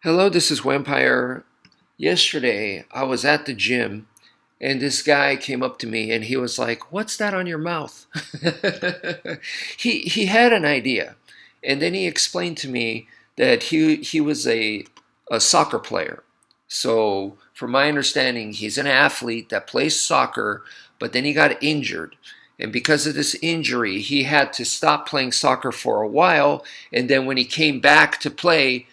Hello, this is Wmpyr. Yesterday, I was at the gym and this guy came up to me and he was like, "What's that on your mouth?" He had an idea. And then he explained to me that he was a soccer player. So, from my understanding, he's an athlete that plays soccer, but then he got injured. And because of this injury, he had to stop playing soccer for a while. And then when he came back to play,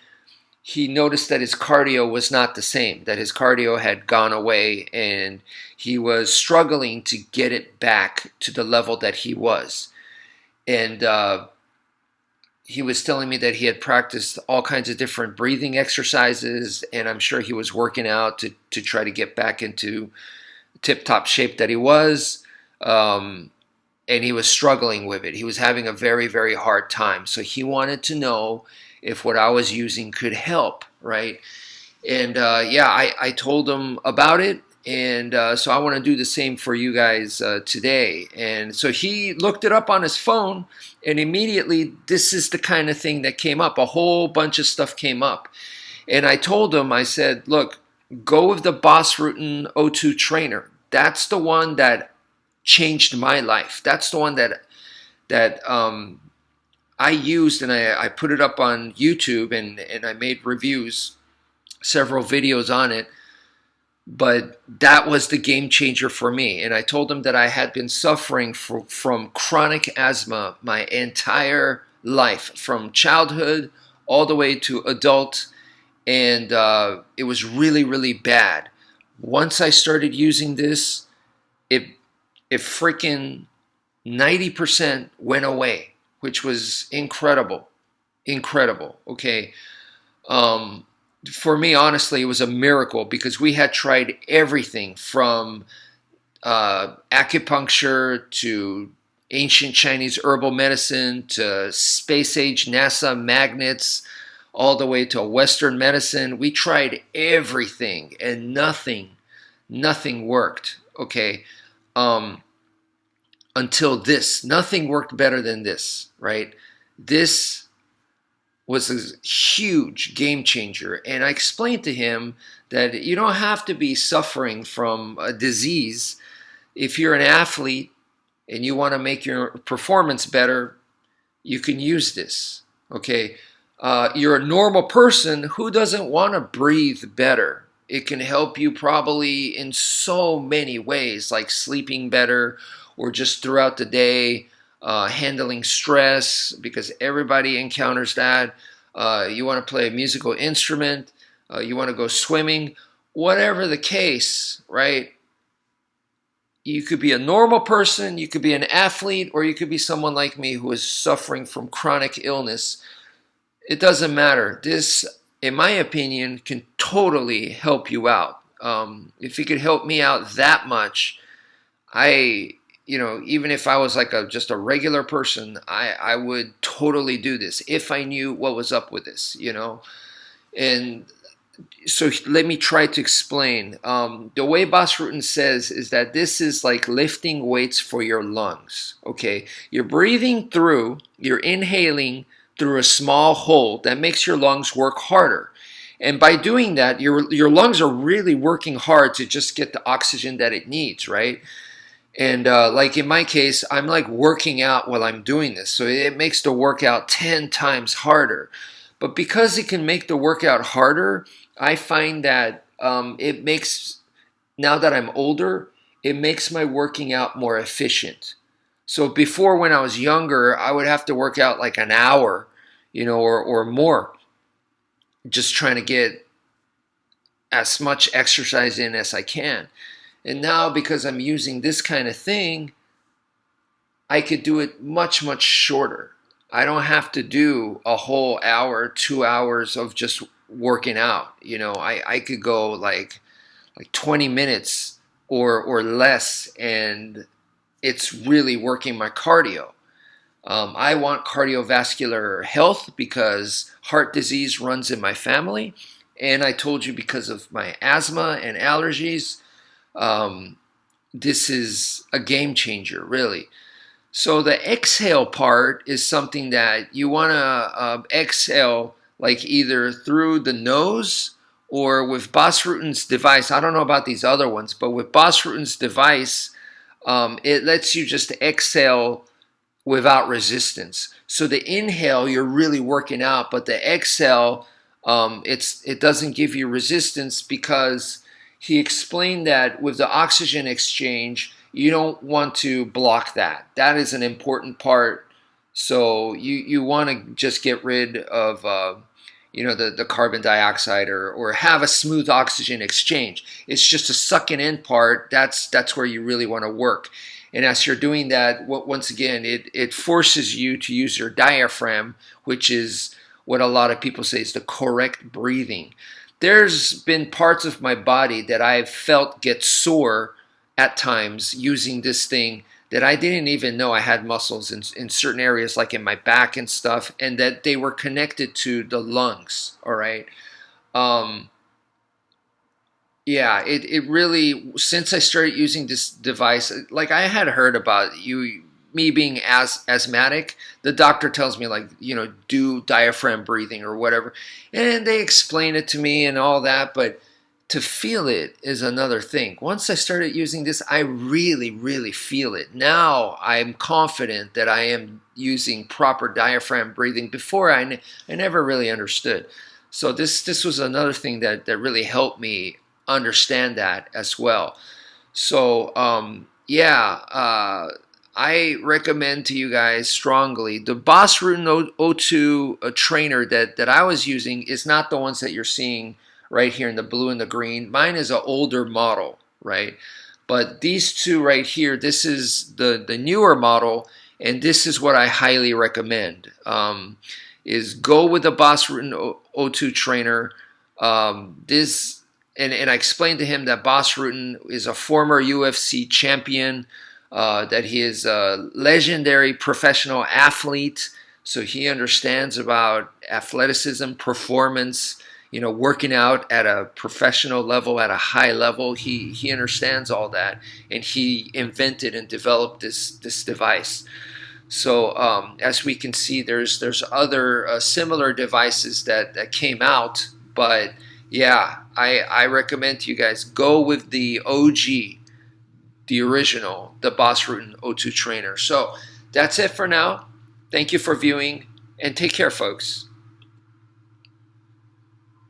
he noticed that his cardio was not the same, that his cardio had gone away, and he was struggling to get it back to the level that he was. And he was telling me that he had practiced all kinds of different breathing exercises, and I'm sure he was working out to try to get back into tip-top shape that he was. And he was struggling with it. He was having a very, very hard time. So he wanted to know if what I was using could help, right? And I told him about it. And so I want to do the same for you guys today. And so he looked it up on his phone, and immediately this is the kind of thing that came up. A whole bunch of stuff came up. And I told him, I said, look, go with the Bas Rutten O2 Trainer. That's the one that changed my life. That's the one that I used, and I put it up on YouTube, and I made reviews, several videos on it. But that was the game changer for me. And I told him that I had been suffering from chronic asthma my entire life, from childhood all the way to adult, and it was really, really bad. Once I started using this, it freaking 90% went away, which was incredible. Incredible. Okay. For me, honestly, it was a miracle because we had tried everything from acupuncture to ancient Chinese herbal medicine to space age NASA magnets, all the way to Western medicine. We tried everything and nothing worked. Okay. Until this. Nothing worked better than this, right? This was a huge game changer. And I explained to him that you don't have to be suffering from a disease. If you're an athlete and you want to make your performance better, you can use this, okay? You're a normal person who doesn't want to breathe better. It can help you probably in so many ways, like sleeping better or just throughout the day, handling stress, because everybody encounters that. You want to play a musical instrument, you want to go swimming, whatever the case, right? You could be a normal person, you could be an athlete, or you could be someone like me who is suffering from chronic illness. It doesn't matter. This, in my opinion, can totally help you out. If it could help me out that much, even if I was like just a regular person, I would totally do this if I knew what was up with this. And so let me try to explain. The way Bas Rutten says is that this is like lifting weights for your lungs. Okay, you're breathing through, you're inhaling through a small hole that makes your lungs work harder. And by doing that, your lungs are really working hard to just get the oxygen that it needs, right? And like in my case, I'm like working out while I'm doing this. So it makes the workout 10 times harder. But because it can make the workout harder, I find that it makes, now that I'm older, it makes my working out more efficient. So before, when I was younger, I would have to work out like an hour, or more, just trying to get as much exercise in as I can. And now, because I'm using this kind of thing, I could do it much, much shorter. I don't have to do a whole hour, 2 hours of just working out. I could go like 20 minutes or less, and it's really working my cardio. I want cardiovascular health because heart disease runs in my family. And I told you, because of my asthma and allergies, this is a game changer, really. So the exhale part is something that you want to exhale like either through the nose or with Bas Rutten's device. I don't know about these other ones, but with Bas Rutten's device, it lets you just exhale without resistance. So the inhale, you're really working out, but the exhale, it doesn't give you resistance, because he explained that with the oxygen exchange, you don't want to block that. That is an important part. So you want to just get rid of the carbon dioxide, or have a smooth oxygen exchange. It's just a sucking in part. That's where you really want to work. And as you're doing that, once again, it forces you to use your diaphragm, which is what a lot of people say is the correct breathing. There's been parts of my body that I've felt get sore at times using this thing, that I didn't even know I had muscles in certain areas, like in my back and stuff, and that they were connected to the lungs, all right? Yeah, it really, since I started using this device, like I had heard about me being asthmatic. The doctor tells me, like, do diaphragm breathing or whatever, and they explain it to me and all that, but to feel it is another thing. Once I started using this, I really, really feel it. Now I'm confident that I am using proper diaphragm breathing. Before, I never really understood. So this was another thing that really helped me understand that as well. So I recommend to you guys strongly the Bas Rutten O2 trainer that I was using is not the ones that you're seeing right here in the blue and the green. Mine is an older model, right? But these two right here, this is the newer model, and this is what I highly recommend. Is go with the Bas Rutten O2 trainer. And I explained to him that Bas Rutten is a former UFC champion, that he is a legendary professional athlete, so he understands about athleticism, performance, working out at a professional level, at a high level. He understands all that, and he invented and developed this device. So as we can see, there's other similar devices that came out, but yeah, I recommend to you guys, go with the OG, the original, the Bas Rutten O2 trainer. So that's it for now. Thank you for viewing, and take care, folks.